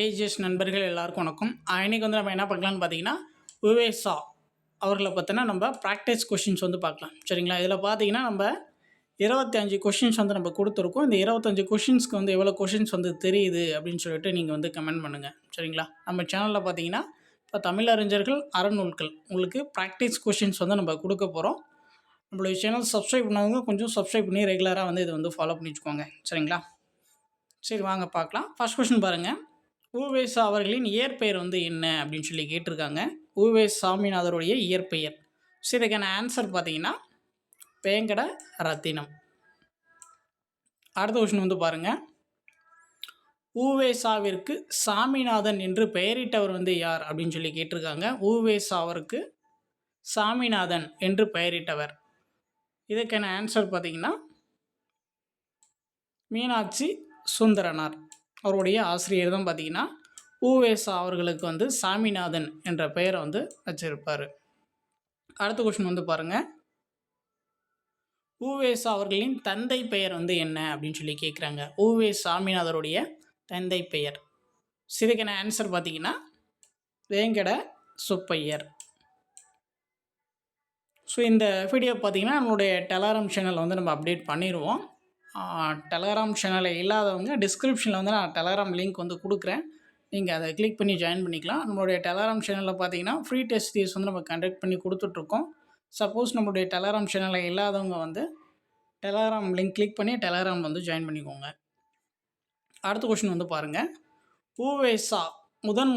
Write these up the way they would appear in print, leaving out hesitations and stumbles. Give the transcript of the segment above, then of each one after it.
AGS நண்பர்கள் எல்லாருக்கும் வணக்கம். இன்றைக்கி வந்து நம்ம என்ன பார்க்கலான்னு பார்த்தீங்கன்னா, உவேசா அவர்களை பற்றின நம்ம ப்ராக்டிஸ் கொஷின்ஸ் வந்து பார்க்கலாம். சரிங்களா? இதில் பார்த்தீங்கன்னா நம்ம 25 கொஷின்ஸ் வந்து நம்ம கொடுத்துருக்கோம். இந்த 25 கொஷின்ஸ்க்கு வந்து எவ்வளோ கொஷின்ஸ் வந்து தெரியுது அப்படின்னு சொல்லிட்டு நீங்கள் வந்து கமெண்ட் பண்ணுங்கள். சரிங்களா? நம்ம சேனலில் பார்த்தீங்கன்னா இப்போ தமிழறிஞர்கள் அறநூல்கள் உங்களுக்கு ப்ராக்டிஸ் கொஷின்ஸ் வந்து நம்ம கொடுக்க போகிறோம். நம்மளுடைய சேனல் சப்ஸ்கிரைப் பண்ணவங்க கொஞ்சம் சப்ஸ்கிரைப் பண்ணி ரெகுலராக வந்து இதை வந்து ஃபாலோ பண்ணி வச்சுக்கோங்க. சரிங்களா? சரி வாங்க பார்க்கலாம். ஃபர்ஸ்ட் கொஷின் பாருங்கள். உவேசா அவர்களின் இயற்பெயர் வந்து என்ன அப்படின்னு சொல்லி கேட்டிருக்காங்க. உவே சாமிநாதருடைய இயற்பெயர். ஸோ இதுக்கான ஆன்சர் பார்த்தீங்கன்னா வேங்கட ரத்தினம். அடுத்த கொஷின் வந்து பாருங்கள். உவேசாவிற்கு சாமிநாதன் என்று பெயரிட்டவர் வந்து யார் அப்படின்னு சொல்லி கேட்டிருக்காங்க. உவேசாவிற்கு சாமிநாதன் என்று பெயரிட்டவர். இதுக்கான ஆன்சர் பார்த்தீங்கன்னா மீனாட்சி சுந்தரனார். அவருடைய ஆசிரியர் தான் பார்த்தீங்கன்னா உவேசா அவர்களுக்கு வந்து சாமிநாதன் என்ற பெயரை வந்து வச்சிருப்பார். அடுத்த கொஸ்டின் வந்து பாருங்கள். உவேசா அவர்களின் தந்தை பெயர் வந்து என்ன அப்படின்னு சொல்லி கேட்குறாங்க. உவே சாமிநாதருடைய தந்தை பெயர். இதுக்கான ஆன்சர் பார்த்தீங்கன்னா வேங்கட சுப்பையர். ஸோ இந்த வீடியோ பார்த்தீங்கன்னா நம்மளுடைய டெலகிராம் சேனல் வந்து நம்ம அப்டேட் பண்ணிடுவோம். டெலகிராம் சேனலில் இல்லாதவங்க டிஸ்கிரிப்ஷனில் வந்து நான் டெலகிராம் லிங்க் வந்து கொடுக்குறேன். நீங்கள் அதை கிளிக் பண்ணி ஜாயின் பண்ணிக்கலாம். நம்மளுடைய டெலகிராம் சேனலில் பார்த்தீங்கன்னா ஃப்ரீ டெஸ்ட் சீரிஸ் வந்து நம்ம கண்டக்ட் பண்ணி கொடுத்துட்ருக்கோம். சப்போஸ் நம்மளுடைய டெலகிராம் சேனலில் இல்லாதவங்க வந்து டெலகிராம் லிங்க் கிளிக் பண்ணி டெலகிராம் வந்து ஜாயின் பண்ணிக்கோங்க. அடுத்த கொஸ்டின் வந்து பாருங்கள். உவேசா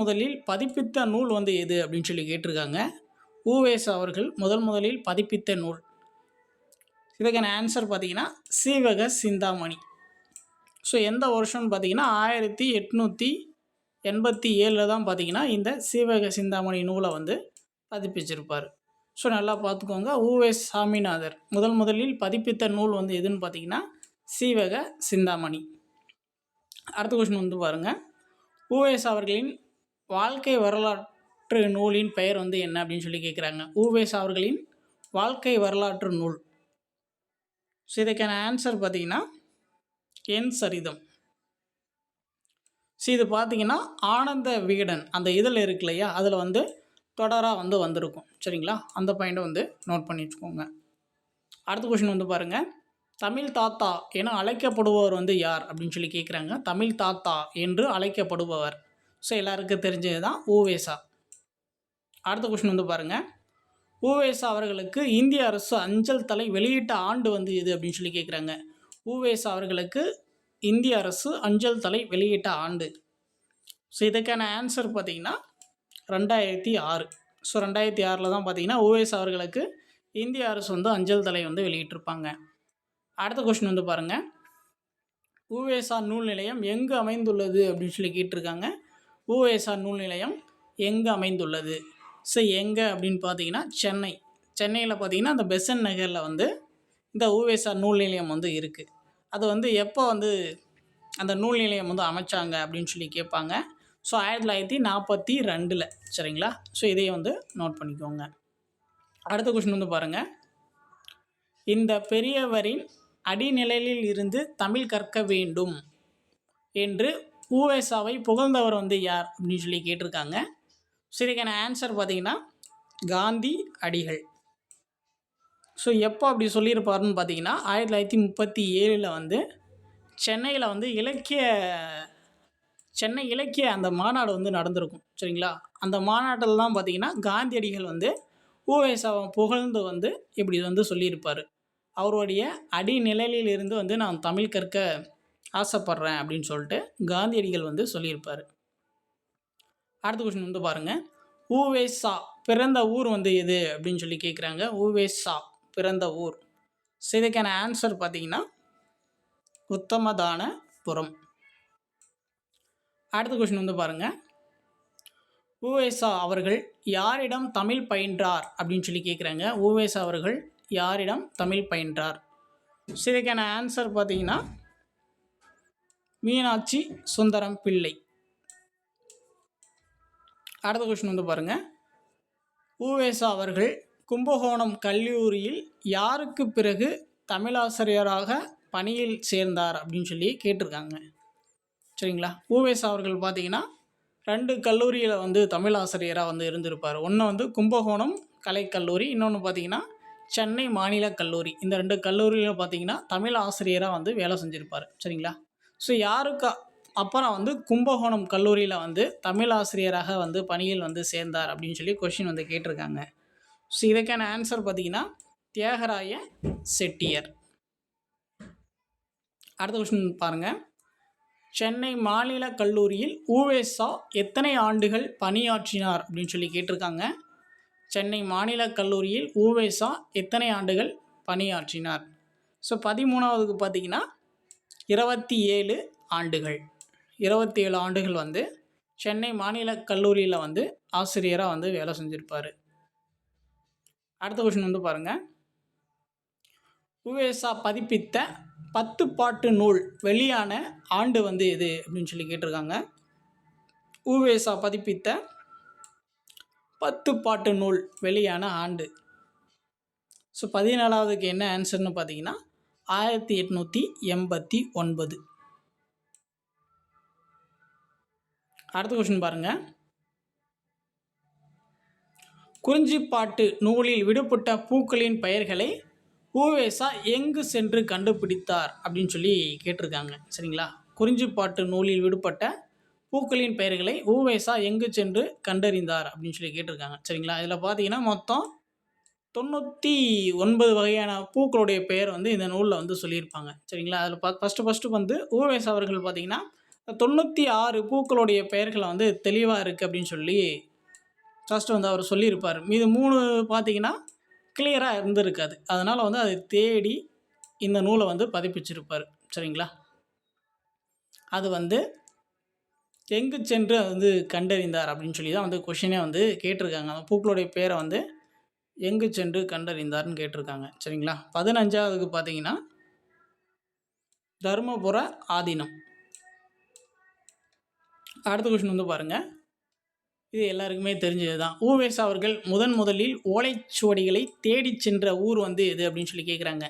முதலில் பதிப்பித்த நூல் வந்து எது அப்படின்னு சொல்லி கேட்டிருக்காங்க. உவேசா அவர்கள் முதலில் பதிப்பித்த நூல். இதுக்கான ஆன்சர் பார்த்தீங்கன்னா சீவக சிந்தாமணி. ஸோ எந்த வருஷம்னு பார்த்தீங்கன்னா 1887 தான் பார்த்தீங்கன்னா இந்த சீவக சிந்தாமணி நூலை வந்து பதிப்பிச்சிருப்பார். ஸோ நல்லா பார்த்துக்கோங்க. உவே சாமிநாதர் முதலில் பதிப்பித்த நூல் வந்து எதுன்னு பார்த்தீங்கன்னா சீவக சிந்தாமணி. அடுத்த கொஸ்டின் வந்து பாருங்கள். உவேசா அவர்களின் வாழ்க்கை வரலாற்று நூலின் பெயர் வந்து என்ன அப்படின்னு சொல்லி கேட்குறாங்க. உவேசா அவர்களின் வாழ்க்கை வரலாற்று நூல். ஸோ இதுக்கான ஆன்சர் பார்த்தீங்கன்னா என் சரிதம். ஸோ இது பார்த்தீங்கன்னா ஆனந்த விகடன் அந்த இதழ் இருக்கு இல்லையா, அதில் வந்து தொடராக வந்து வந்திருக்கும். சரிங்களா? அந்த பாயிண்ட்டை வந்து நோட் பண்ணி வச்சுக்கோங்க. அடுத்த கொஷின் வந்து பாருங்கள். தமிழ் தாத்தா என அழைக்கப்படுபவர் வந்து யார் அப்படின்னு சொல்லி கேட்குறாங்க. தமிழ் தாத்தா என்று அழைக்கப்படுபவர். ஸோ எல்லாருக்கும் தெரிஞ்சது தான் உவேசா. அடுத்த கொஷின் வந்து பாருங்கள். உவேசா அவர்களுக்கு இந்திய அரசு அஞ்சல் தலை வெளியிட்ட ஆண்டு வந்து எது அப்படின்னு சொல்லி கேட்குறாங்க. உவேசா அவர்களுக்கு இந்திய அரசு அஞ்சல் தலை வெளியிட்ட ஆண்டு. ஸோ இதுக்கான ஆன்சர் பார்த்தீங்கன்னா 2006. ஸோ 2006 தான் பார்த்தீங்கன்னா உவேசா அவர்களுக்கு இந்திய அரசு வந்து அஞ்சல் தலை வந்து வெளியிட்டிருப்பாங்க. அடுத்த கொஸ்டின் வந்து பாருங்கள். உவேசா நூல் நிலையம் எங்கு அமைந்துள்ளது அப்படின்னு சொல்லி கேட்டிருக்காங்க. உவேசா நூல் நிலையம் எங்கே அமைந்துள்ளது? ஸோ எங்கே அப்படின்னு பார்த்தீங்கன்னா சென்னையில் பார்த்தீங்கன்னா அந்த பெசன் நகரில் வந்து இந்த உவேசா நூல் நிலையம் வந்து இருக்குது. அது வந்து எப்போ வந்து அந்த நூல் நிலையம் வந்து அமைச்சாங்க அப்படின்னு சொல்லி கேட்பாங்க. ஸோ 1942. சரிங்களா? ஸோ இதையும் வந்து நோட் பண்ணிக்கோங்க. அடுத்த கொஸ்டின் வந்து பாருங்கள். இந்த பெரியவரின் அடிநிலையில் இருந்து தமிழ் கற்க வேண்டும் என்று உவேசாவை புகழ்ந்தவர் வந்து யார் அப்படின்னு சொல்லி கேட்டிருக்காங்க. ஸோ இதுக்கான ஆன்சர் பார்த்தீங்கன்னா காந்தி அடிகள். ஸோ எப்போ அப்படி சொல்லியிருப்பாருன்னு பார்த்தீங்கன்னா 1937 வந்து சென்னையில் வந்து சென்னை இலக்கிய அந்த மாநாடு வந்து நடந்திருக்கும். சரிங்களா? அந்த மாநாட்டில் தான் பார்த்தீங்கன்னா காந்தியடிகள் வந்து உவேசாவை புகழ்ந்து வந்து இப்படி வந்து சொல்லியிருப்பார். அவருடைய அடிநிலையில் இருந்து வந்து நான் தமிழ் கற்க ஆசைப்பட்றேன் அப்படின்னு சொல்லிட்டு காந்தியடிகள் வந்து சொல்லியிருப்பார். அடுத்த கொஸ்டின் வந்து பாருங்கள். உவேசா பிறந்த ஊர் வந்து எது அப்படின்னு சொல்லி கேட்குறாங்க. உவேசா பிறந்த ஊர். இதுக்கான ஆன்சர் பார்த்தீங்கன்னா உத்தமதானபுரம். அடுத்த கொஸ்டின் வந்து பாருங்கள். உவேசா அவர்கள் யாரிடம் தமிழ் பயின்றார் அப்படின்னு சொல்லி கேட்குறாங்க. உவேசா அவர்கள் யாரிடம் தமிழ் பயின்றார்? இதுக்கான ஆன்சர் பார்த்தீங்கன்னா மீனாட்சி சுந்தரம் பிள்ளை. அடுத்த கொஸ்டின் வந்து பாருங்கள். உவேசா அவர்கள் கும்பகோணம் கல்லூரியில் யாருக்கு பிறகு தமிழாசிரியராக பணியில் சேர்ந்தார் அப்படின்னு சொல்லி கேட்டிருக்காங்க. சரிங்களா? உவேசா அவர்கள் பார்த்தீங்கன்னா 2 கல்லூரியில் வந்து தமிழ் ஆசிரியராக வந்து இருந்திருப்பார். ஒன்று வந்து கும்பகோணம் கலைக்கல்லூரி, இன்னொன்று பார்த்தீங்கன்னா சென்னை மாநில கல்லூரி. இந்த 2 கல்லூரியில் பார்த்தீங்கன்னா தமிழ் ஆசிரியராக வந்து வேலை செஞ்சுருப்பார். சரிங்களா? ஸோ யாருக்கு அப்புறம் வந்து கும்பகோணம் கல்லூரியில் வந்து தமிழ் ஆசிரியராக வந்து பணியில் வந்து சேர்ந்தார் அப்படின்னு சொல்லி கொஷின் வந்து கேட்டிருக்காங்க. ஸோ இதுக்கான ஆன்சர் பார்த்தீங்கன்னா தியாகராய செட்டியர். அடுத்த கொஷின் பாருங்கள். சென்னை மாநில கல்லூரியில் உ.வே.சா எத்தனை ஆண்டுகள் பணியாற்றினார் அப்படின்னு சொல்லி கேட்டிருக்காங்க. சென்னை மாநில கல்லூரியில் உ.வே.சா எத்தனை ஆண்டுகள் பணியாற்றினார்? ஸோ 13வதுக்கு பார்த்தீங்கன்னா 27 ஆண்டுகள். 27 ஆண்டுகள் வந்து சென்னை மாநில கல்லூரியில் வந்து ஆசிரியராக வந்து வேலை செஞ்சுருப்பார். அடுத்த கொஷின் வந்து பாருங்கள். உ.வே.சா பதிப்பித்த 10 பாட்டு நூல் வெளியான ஆண்டு வந்து எது அப்படின்னு சொல்லி கேட்டிருக்காங்க. உ.வே.சா பதிப்பித்த 10 பாட்டு நூல் வெளியான ஆண்டு. ஸோ 14வதுக்கு என்ன ஆன்சர்னு பார்த்தீங்கன்னா 1889. அடுத்த கொஷின் பாருங்கள். குறிஞ்சிப்பாட்டு நூலில் விடுபட்ட பூக்களின் பெயர்களை உ.வே.சா எங்கு சென்று கண்டுபிடித்தார் அப்படின்னு சொல்லி கேட்டிருக்காங்க. சரிங்களா? குறிஞ்சிப்பாட்டு நூலில் விடுபட்ட பூக்களின் பெயர்களை உ.வே.சா எங்கு சென்று கண்டறிந்தார் அப்படின்னு சொல்லி கேட்டிருக்காங்க. சரிங்களா? இதில் பார்த்தீங்கன்னா மொத்தம் 99 வகையான பூக்களுடைய பெயர் வந்து இந்த நூலில் வந்து சொல்லியிருப்பாங்க. சரிங்களா? அதில் ஃபஸ்ட்டு வந்து உ.வே.சா அவர்கள் பார்த்தீங்கன்னா 96 பூக்களுடைய பெயர்களை வந்து தெளிவாக இருக்குது அப்படின்னு சொல்லி ஃபஸ்ட்டு வந்து அவர் சொல்லியிருப்பார். மீது 3 பார்த்தீங்கன்னா கிளியராக இருந்திருக்காது. அதனால் வந்து அதை தேடி இந்த நூலை வந்து பதிப்பிச்சிருப்பார். சரிங்களா? அது வந்து எங்கு சென்று வந்து கண்டறிந்தார் அப்படின்னு சொல்லி தான் வந்து கொஷினே வந்து கேட்டிருக்காங்க. அந்த பூக்களுடைய பேரை வந்து எங்கு சென்று கண்டறிந்தார்னு கேட்டிருக்காங்க. சரிங்களா? 15வதுக்கு பார்த்தீங்கன்னா தருமபுர ஆதீனம். அடுத்த கொஷின் வந்து பாருங்கள். இது எல்லாருக்குமே தெரிஞ்சது தான். உ.வே.சா அவர்கள் முதலில் ஓலைச்சுவடிகளை தேடி சென்ற ஊர் வந்து எது அப்படின்னு சொல்லி கேட்குறாங்க.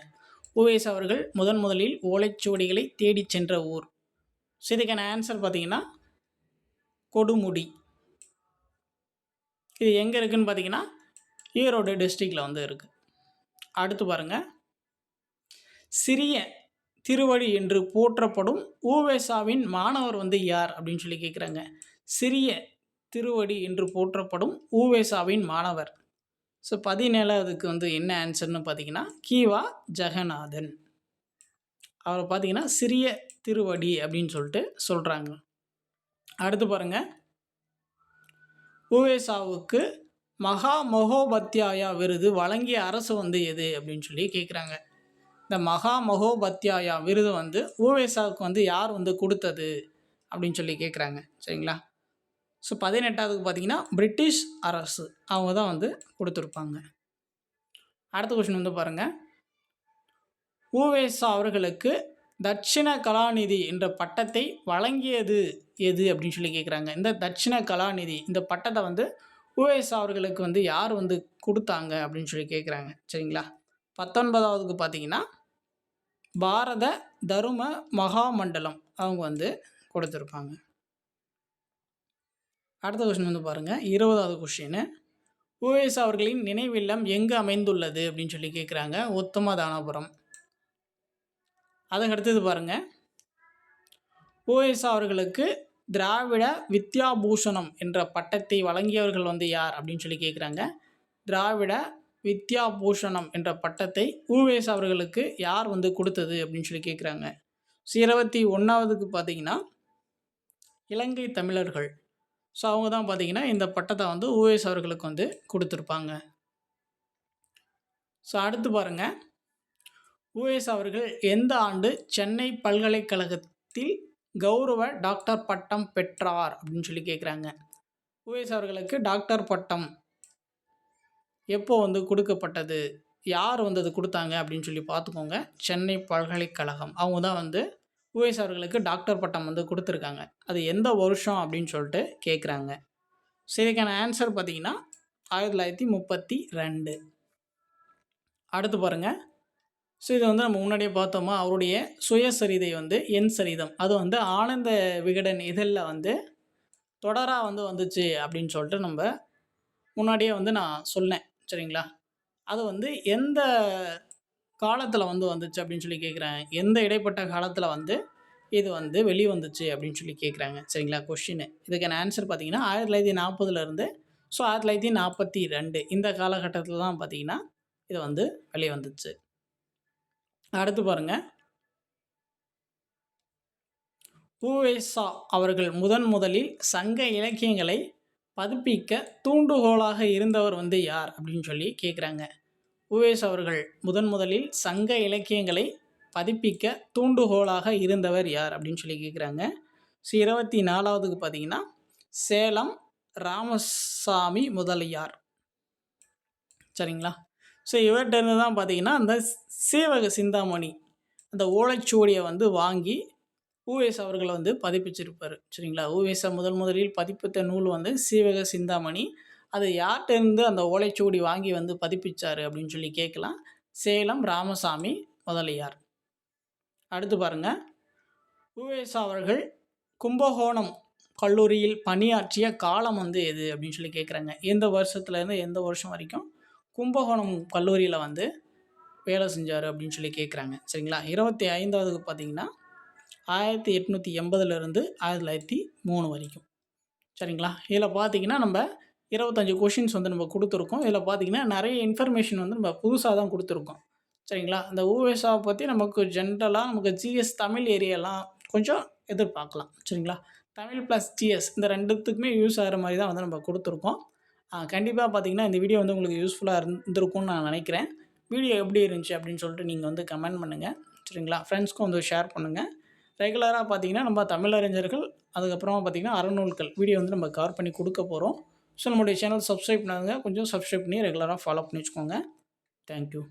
உ.வே.சா அவர்கள் முதலில் ஓலைச்சுவடிகளை தேடி சென்ற ஊர். ஸோ இதுக்கான ஆன்சர் பார்த்தீங்கன்னா கொடுமுடி. இது எங்கே இருக்குதுன்னு பார்த்தீங்கன்னா ஈரோடு டிஸ்ட்ரிக்டில் வந்து இருக்குது. அடுத்து பாருங்கள். சிறிய திருவடி என்று போற்றப்படும் உ.வே.சாவின் மாணவர் வந்து யார் அப்படின்னு சொல்லி கேட்குறாங்க. சிறிய திருவடி என்று போற்றப்படும் உ.வே.சாவின் மாணவர். ஸோ 17வதுக்கு வந்து என்ன ஆன்சர்னு பார்த்தீங்கன்னா கி.வா. ஜெகநாதன். அவரை பார்த்தீங்கன்னா சிறிய திருவடி அப்படின்னு சொல்லிட்டு சொல்கிறாங்க. அடுத்து பாருங்கள். உ.வே.சாவுக்கு மகா மகோபாத்தியாயா விருது வழங்கிய அரசு வந்து எது அப்படின்னு சொல்லி கேட்குறாங்க. இந்த மகா மகோபாத்தியாயா விருது வந்து உ.வே.சாவுக்கு வந்து யார் வந்து கொடுத்தது அப்படின்னு சொல்லி கேட்குறாங்க. சரிங்களா? ஸோ 18வதுக்கு பார்த்தீங்கன்னா பிரிட்டிஷ் அரசு அவங்க தான் வந்து கொடுத்துருப்பாங்க. அடுத்த கொஷின் வந்து பாருங்கள். உ.வே.சா அவர்களுக்கு தட்சிண கலாநிதி என்ற பட்டத்தை வழங்கியது எது அப்படின்னு சொல்லி கேட்குறாங்க. இந்த தட்சிண கலாநிதி இந்த பட்டத்தை வந்து உ.வே.சா அவர்களுக்கு வந்து யார் வந்து கொடுத்தாங்க அப்படின்னு சொல்லி கேட்குறாங்க. சரிங்களா? 19வதுக்கு பார்த்தீங்கன்னா பாரத தரும மகாமண்டலம் அவங்க வந்து கொடுத்துருப்பாங்க. அடுத்த கொஷின் வந்து பாருங்கள். 20வது கொஷின். உ.வே.சா அவர்களின் நினைவில்லம் எங்கு அமைந்துள்ளது அப்படின்னு சொல்லி கேட்குறாங்க. உத்தமதானபுரம். அதுக்கடுத்தது பாருங்கள். உ.வே.சா அவர்களுக்கு திராவிட வித்யாபூஷணம் என்ற பட்டத்தை வழங்கியவர்கள் வந்து யார் அப்படின்னு சொல்லி கேட்குறாங்க. திராவிட வித்யாபூஷணம் என்ற பட்டத்தை உ.வே.சா அவர்களுக்கு யார் வந்து கொடுத்தது அப்படின்னு சொல்லி கேட்குறாங்க. 21வதுக்கு பார்த்தீங்கன்னா இலங்கை தமிழர்கள். ஸோ அவங்க தான் பார்த்தீங்கன்னா இந்த பட்டத்தை வந்து உ.வே.சா அவர்களுக்கு வந்து கொடுத்துருப்பாங்க. ஸோ அடுத்து பாருங்கள். உ.வே.சா அவர்கள் எந்த ஆண்டு சென்னை பல்கலைக்கழகத்தில் கௌரவ டாக்டர் பட்டம் பெற்றார் அப்படின்னு சொல்லி கேட்குறாங்க. உ.வே.சா அவர்களுக்கு டாக்டர் பட்டம் எப்போ வந்து கொடுக்கப்பட்டது, யார் வந்து அது கொடுத்தாங்க அப்படின்னு சொல்லி பார்த்துக்கோங்க. சென்னை பல்கலைக்கழகம் அவங்க தான் வந்து உ.வே.சா அவர்களுக்கு டாக்டர் பட்டம் வந்து கொடுத்துருக்காங்க. அது எந்த வருஷம் அப்படின்னு சொல்லிட்டு கேட்குறாங்க. ஸோ இதுக்கான ஆன்சர் பார்த்தீங்கன்னா 1932. அடுத்து பாருங்கள். ஸோ இதை வந்து நம்ம முன்னாடியே பார்த்தோமா, அவருடைய சுயசரிதை வந்து என் சரிதம் அது வந்து ஆனந்த விகடன் இதழில் வந்து தொடராக வந்து வந்துச்சு அப்படின்னு சொல்லிட்டு நம்ம முன்னாடியே வந்து நான் சொன்னேன். சரிங்களா? அது வந்து எந்த காலத்தில் வந்து வந்துச்சு அப்படின்னு சொல்லி கேட்குறேன். எந்த இடைப்பட்ட காலத்தில் வந்து இது வந்து வெளிவந்துச்சு அப்படின்னு சொல்லி கேட்குறாங்க. சரிங்களா? கொஸ்டினு. இதுக்கான ஆன்சர் பார்த்தீங்கன்னா 1940லேருந்து 1942 இந்த காலகட்டத்தில தான் பார்த்தீங்கன்னா, இது வந்து வெளிவந்துச்சு. அடுத்து பாருங்க. உ.வே.சா அவர்கள் முதலில் சங்க இலக்கியங்களை பதிப்பிக்க தூண்டுகோலாக இருந்தவர் வந்து யார் அப்படின்னு சொல்லி கேட்குறாங்க. உ.வே.சா அவர்கள் முதலில் சங்க இலக்கியங்களை பதிப்பிக்க தூண்டுகோலாக இருந்தவர் யார் அப்படின்னு சொல்லி கேட்குறாங்க. 24வதுக்கு பார்த்தீங்கன்னா, சேலம் ராமசாமி முதலியார். சரிங்களா? ஸோ இவர்கிட்ட இருந்து தான் பார்த்தீங்கன்னா, அந்த சீவக சிந்தாமணி அந்த ஓலைச்சுவடியை வந்து வாங்கி உ.வே.சா அவர்கள் வந்து பதிப்பிச்சிருப்பார். சரிங்களா? உ.வே.சா முதலில் பதிப்பித்த நூல் வந்து சீவக சிந்தாமணி. அது யார்கிட்ட இருந்து அந்த ஓலைச்சுவடி வாங்கி வந்து பதிப்பிச்சார் அப்படின்னு சொல்லி கேட்கலாம். சேலம் ராமசாமி முதலியார். அடுத்து பாருங்க. உ.வே.சா அவர்கள் கும்பகோணம் கல்லூரியில் பணியாற்றிய காலம் வந்து எது அப்படின்னு சொல்லி கேட்குறாங்க. எந்த வருஷத்துலேருந்து எந்த வருஷம் வரைக்கும் கும்பகோணம் கல்லூரியில் வந்து வேலை செஞ்சார் அப்படின்னு சொல்லி கேட்குறாங்க. சரிங்களா? 25வதுக்கு பார்த்தீங்கன்னா 1880லேருந்து 1903 வரைக்கும். சரிங்களா? இதில் பார்த்தீங்கன்னா நம்ம 25 கொஷின்ஸ் வந்து நம்ம கொடுத்துருக்கோம். இதில் பார்த்தீங்கன்னா நிறைய இன்ஃபர்மேஷன் வந்து நம்ம புதுசாக தான் கொடுத்துருக்கோம். சரிங்களா? அந்த உ.வே.சாவை பற்றி நமக்கு ஜென்ரலாக நமக்கு ஜிஎஸ் தமிழ் ஏரியாலாம் கொஞ்சம் எதிர்பார்க்கலாம். சரிங்களா? தமிழ் ப்ளஸ் ஜிஎஸ் இந்த 2த்துக்குமே யூஸ் ஆகிற மாதிரி தான் வந்து நம்ம கொடுத்துருக்கோம். கண்டிப்பாக பார்த்தீங்கன்னா இந்த வீடியோ வந்து உங்களுக்கு யூஸ்ஃபுல்லாக இருந்திருக்கும்னு நான் நினைக்கிறேன். வீடியோ எப்படி இருந்துச்சு அப்படின்னு சொல்லிட்டு நீங்கள் வந்து கமெண்ட் பண்ணுங்கள். சரிங்களா? ஃப்ரெண்ட்ஸ்க்கும் வந்து ஷேர் பண்ணுங்கள். ரெகுலராக பார்த்தீங்கன்னா நம்ம தமிழறிஞர்கள் அதுக்கப்புறமா பார்த்தீங்கன்னா அறநூல்கள் வீடியோ வந்து நம்ம கவர் பண்ணி கொடுக்க போகிறோம். ஸோ நம்மளுடைய சேனல் சப்ஸ்கிரைப் பண்ணுங்க. கொஞ்சம் சப்ஸ்கிரைப் பண்ணி ரெகுலராக ஃபாலோ பண்ணி வச்சுக்கோங்க. தேங்க்யூ.